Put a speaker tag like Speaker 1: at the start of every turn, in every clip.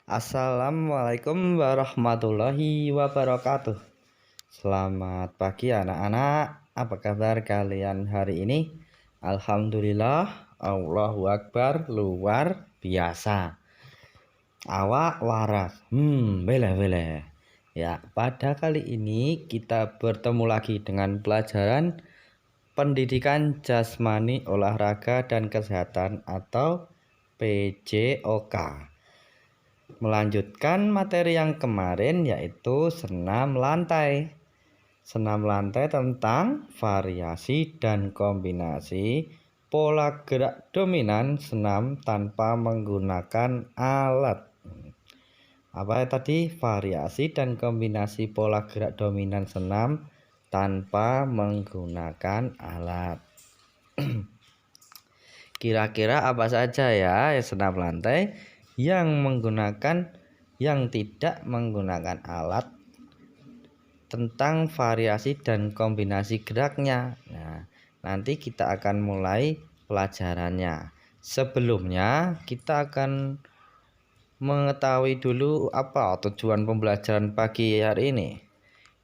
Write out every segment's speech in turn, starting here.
Speaker 1: Assalamualaikum warahmatullahi wabarakatuh. Selamat pagi anak-anak. Apa kabar kalian hari ini? Alhamdulillah, Allahu Akbar, luar biasa. Awak waras. Boleh. Ya, pada kali ini kita bertemu lagi dengan pelajaran Pendidikan Jasmani, Olahraga dan Kesehatan atau PJOK. Melanjutkan materi yang kemarin yaitu senam lantai. Senam lantai tentang variasi dan kombinasi pola gerak dominan senam tanpa menggunakan alat. Apa tadi? Variasi dan kombinasi pola gerak dominan senam tanpa menggunakan alat. Kira-kira apa saja ya senam lantai yang tidak menggunakan alat, tentang variasi dan kombinasi geraknya. Nah, nanti kita akan mulai pelajarannya. Sebelumnya kita akan mengetahui dulu apa tujuan pembelajaran pagi hari ini.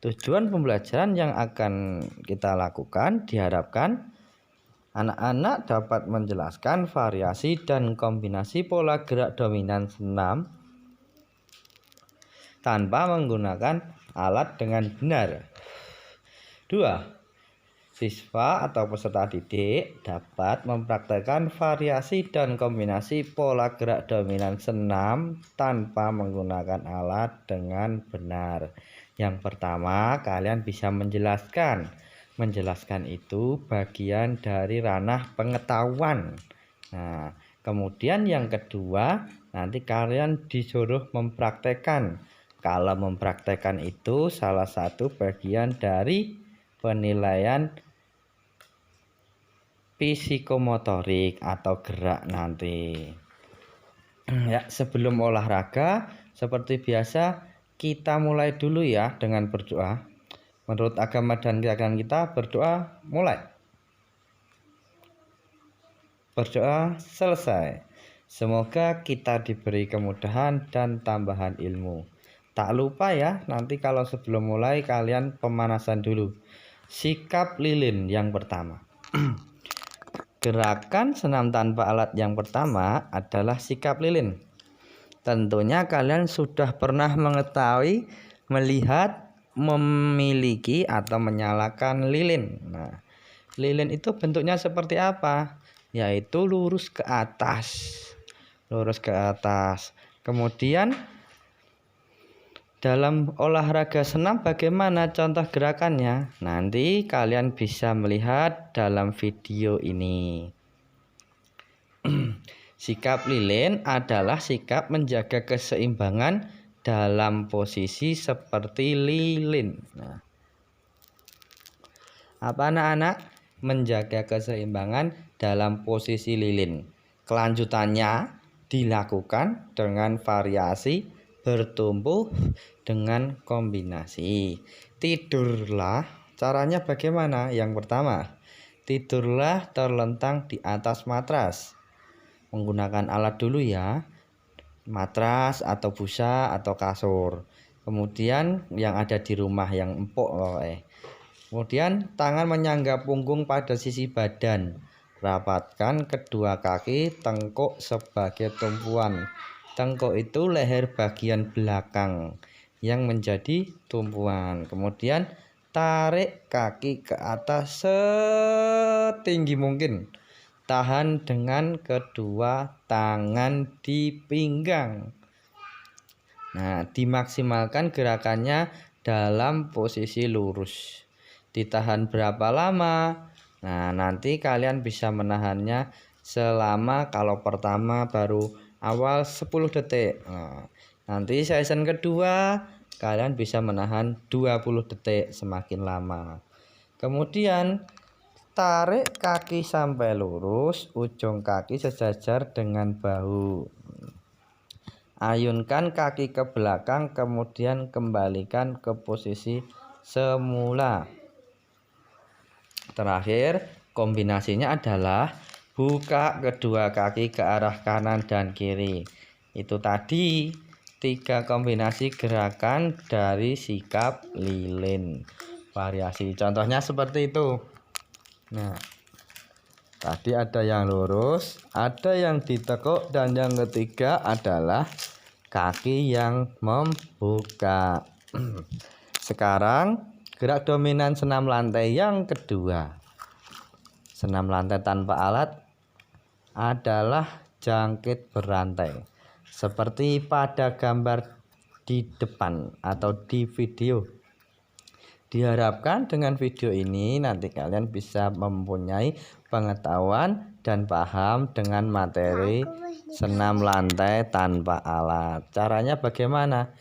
Speaker 1: Tujuan pembelajaran yang akan kita lakukan diharapkan anak-anak dapat menjelaskan variasi dan kombinasi pola gerak dominan senam tanpa menggunakan alat dengan benar. 2. Siswa atau peserta didik dapat mempraktekkan variasi dan kombinasi pola gerak dominan senam tanpa menggunakan alat dengan benar. Yang pertama, kalian bisa menjelaskan. Menjelaskan itu bagian dari ranah pengetahuan. Nah, kemudian yang kedua, nanti kalian disuruh mempraktekkan. Kalau mempraktekkan itu salah satu bagian dari penilaian psikomotorik atau gerak nanti. Ya, sebelum olahraga seperti biasa kita mulai dulu ya dengan berdoa. Menurut agama dan keyakinan kita, berdoa mulai. Berdoa selesai. Semoga kita diberi kemudahan dan tambahan ilmu. Tak lupa ya, nanti kalau sebelum mulai kalian pemanasan dulu. Sikap lilin yang pertama. Gerakan senam tanpa alat yang pertama adalah sikap lilin. Tentunya kalian sudah pernah mengetahui, melihat, memiliki atau menyalakan lilin. Nah, lilin itu bentuknya seperti apa? Yaitu lurus ke atas. Lurus ke atas. Kemudian dalam olahraga senam bagaimana contoh gerakannya? Nanti kalian bisa melihat dalam video ini. Sikap lilin adalah sikap menjaga keseimbangan dalam posisi seperti lilin. Nah, apa anak-anak? Menjaga keseimbangan dalam posisi lilin. Kelanjutannya dilakukan dengan variasi bertumbuh dengan kombinasi. Tidurlah, caranya bagaimana? Yang pertama, tidurlah terlentang di atas matras. Menggunakan alat dulu ya, matras atau busa atau kasur. Kemudian yang ada di rumah yang empuk. Kemudian tangan menyangga punggung pada sisi badan. Rapatkan kedua kaki tengkuk sebagai tumpuan. Tengkuk itu leher bagian belakang yang menjadi tumpuan. Kemudian tarik kaki ke atas setinggi mungkin. Tahan dengan kedua tangan di pinggang. Nah, dimaksimalkan gerakannya dalam posisi lurus. Ditahan berapa lama? Nah, nanti kalian bisa menahannya selama, kalau pertama baru awal 10 detik. Nah, nanti season kedua kalian bisa menahan 20 detik semakin lama. Kemudian tarik kaki sampai lurus, ujung kaki sejajar dengan bahu. Ayunkan kaki ke belakang, kemudian kembalikan ke posisi semula. Terakhir, kombinasinya adalah buka kedua kaki ke arah kanan dan kiri. Itu tadi 3 kombinasi gerakan dari sikap lilin. Variasi contohnya seperti itu. Nah, tadi ada yang lurus, ada yang ditekuk, dan yang ketiga adalah kaki yang membuka. Sekarang gerak dominan senam lantai yang kedua. Senam lantai tanpa alat adalah jangkit berantai. Seperti pada gambar di depan atau di video. Diharapkan dengan video ini nanti kalian bisa mempunyai pengetahuan dan paham dengan materi senam lantai tanpa alat. Caranya bagaimana?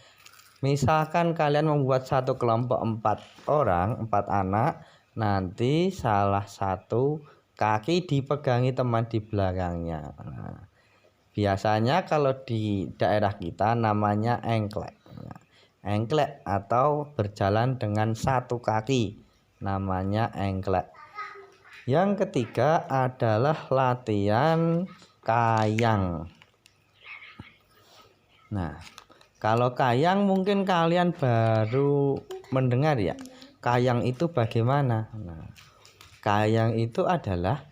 Speaker 1: Misalkan kalian membuat satu kelompok 4 orang, 4 anak, nanti salah satu kaki dipegangi teman di belakangnya. Nah, biasanya kalau di daerah kita namanya engklek. Engklek atau berjalan dengan satu kaki namanya engklek. Yang ketiga adalah latihan kayang. Nah, kalau kayang mungkin kalian baru mendengar ya. Kayang itu bagaimana? Nah, kayang itu adalah,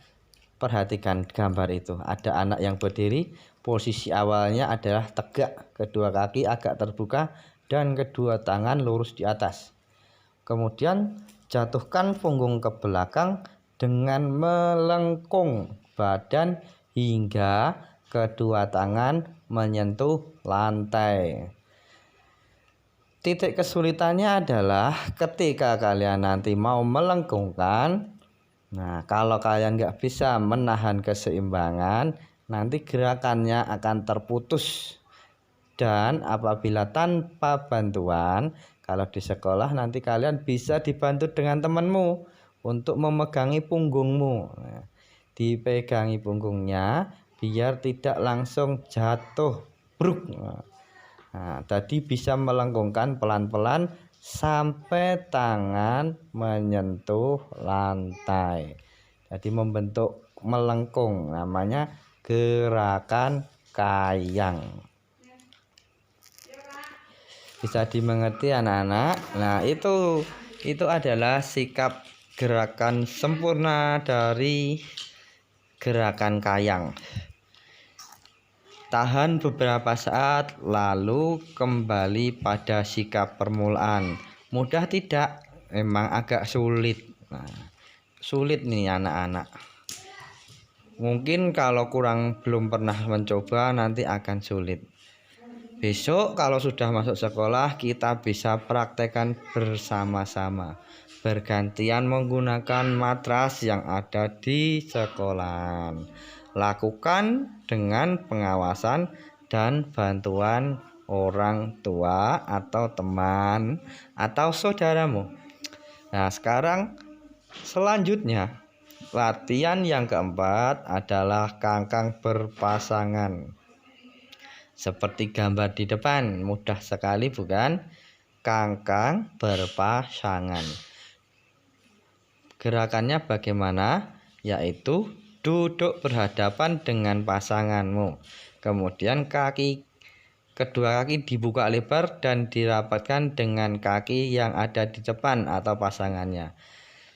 Speaker 1: perhatikan gambar itu. Ada anak yang berdiri, posisi awalnya adalah tegak, kedua kaki agak terbuka dan kedua tangan lurus di atas. Kemudian jatuhkan punggung ke belakang dengan melengkung badan hingga kedua tangan menyentuh lantai. Titik kesulitannya adalah ketika kalian nanti mau melengkungkan. Nah, kalau kalian nggak bisa menahan keseimbangan, nanti gerakannya akan terputus. Dan apabila tanpa bantuan, kalau di sekolah nanti kalian bisa dibantu dengan temanmu untuk memegangi punggungmu. Nah, dipegangi punggungnya biar tidak langsung jatuh bruk. Nah, tadi bisa melengkungkan pelan-pelan sampai tangan menyentuh lantai. Jadi membentuk melengkung, namanya gerakan kayang. Bisa dimengerti anak-anak. Nah, itu adalah sikap gerakan sempurna dari gerakan kayang. Tahan beberapa saat lalu kembali pada sikap permulaan. Mudah tidak? Memang agak sulit. Nah, sulit nih anak-anak. Mungkin kalau belum pernah mencoba nanti akan sulit. Besok kalau sudah masuk sekolah kita bisa praktekkan bersama-sama, bergantian menggunakan matras yang ada di sekolah. Lakukan dengan pengawasan dan bantuan orang tua atau teman atau saudaramu. Nah, sekarang selanjutnya latihan yang keempat adalah kangkang berpasangan. Seperti gambar di depan, mudah sekali bukan? Kangkang berpasangan. Gerakannya bagaimana? Yaitu duduk berhadapan dengan pasanganmu. Kemudian kedua kaki dibuka lebar dan dirapatkan dengan kaki yang ada di depan atau pasangannya.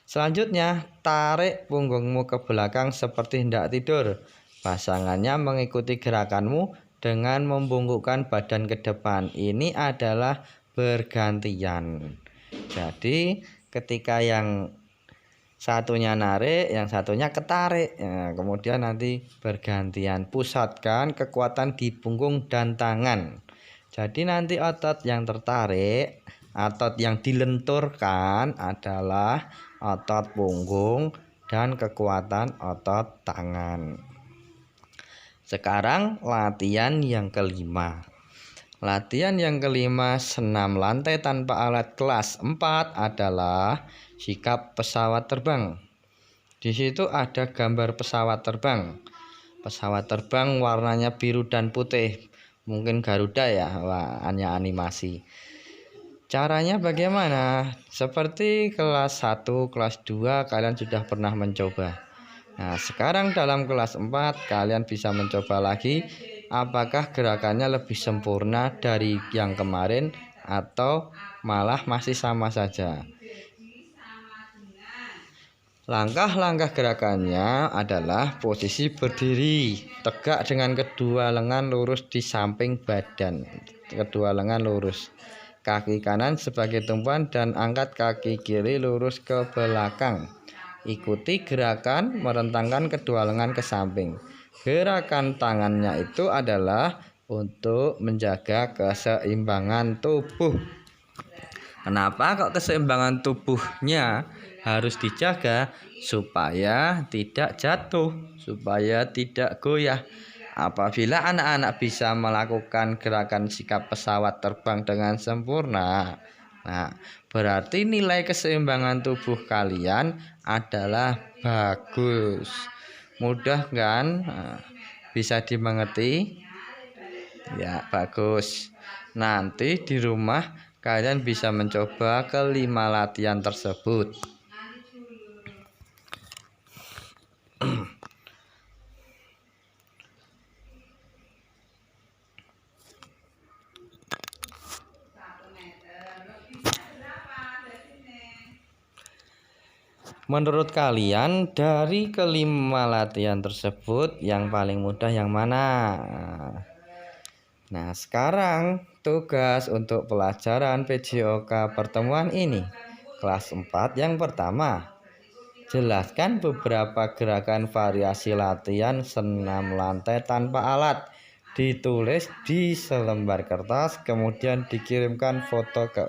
Speaker 1: Selanjutnya, tarik punggungmu ke belakang seperti hendak tidur. Pasangannya mengikuti gerakanmu dengan membungkukkan badan ke depan. Ini adalah bergantian. Jadi ketika yang satunya narik, yang satunya ketarik. Nah, kemudian nanti bergantian. Pusatkan kekuatan di punggung dan tangan. Jadi nanti otot yang tertarik, otot yang dilenturkan adalah otot punggung dan kekuatan otot tangan. Sekarang latihan yang kelima. Latihan yang kelima senam lantai tanpa alat kelas 4 adalah sikap pesawat terbang. Di situ ada gambar pesawat terbang. Pesawat terbang warnanya biru dan putih. Mungkin Garuda ya, wah, hanya animasi. Caranya bagaimana? Seperti kelas 1, kelas 2 kalian sudah pernah mencoba. Nah, sekarang dalam kelas 4 kalian bisa mencoba lagi apakah gerakannya lebih sempurna dari yang kemarin atau malah masih sama saja. Langkah-langkah gerakannya adalah posisi berdiri tegak dengan kedua lengan lurus di samping badan, kedua lengan lurus, kaki kanan sebagai tumpuan dan angkat kaki kiri lurus ke belakang. Ikuti gerakan merentangkan kedua lengan ke samping. Gerakan tangannya itu adalah untuk menjaga keseimbangan tubuh. Kenapa kok keseimbangan tubuhnya harus dijaga? Supaya tidak jatuh, supaya tidak goyah. Apabila anak-anak bisa melakukan gerakan sikap pesawat terbang dengan sempurna, nah, berarti nilai keseimbangan tubuh kalian adalah bagus. Mudah kan? Nah, bisa dimengerti? Ya, bagus. Nanti di rumah kalian bisa mencoba kelima latihan tersebut. Menurut kalian dari kelima latihan tersebut yang paling mudah yang mana? Nah, sekarang tugas untuk pelajaran PJOK pertemuan ini kelas 4 yang pertama. Jelaskan beberapa gerakan variasi latihan senam lantai tanpa alat. Ditulis di selembar kertas, kemudian dikirimkan foto ke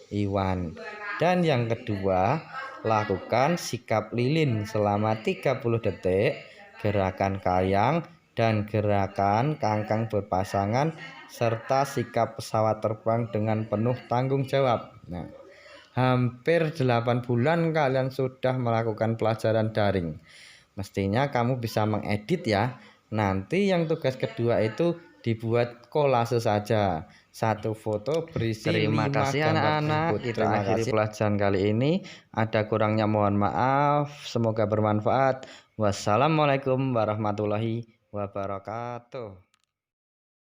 Speaker 1: Iwan. Dan yang kedua, lakukan sikap lilin selama 30 detik, gerakan kayang dan gerakan kangkang berpasangan, serta sikap pesawat terbang dengan penuh tanggung jawab. Nah, hampir 8 bulan kalian sudah melakukan pelajaran daring. Mestinya kamu bisa mengedit ya. Nanti yang tugas kedua itu dibuat kolase saja. Satu foto berisi Terima kasih anak-anak. Kita akhiri pelajaran kali ini. Ada kurangnya mohon maaf. Semoga bermanfaat. Wassalamualaikum warahmatullahi wabarakatuh.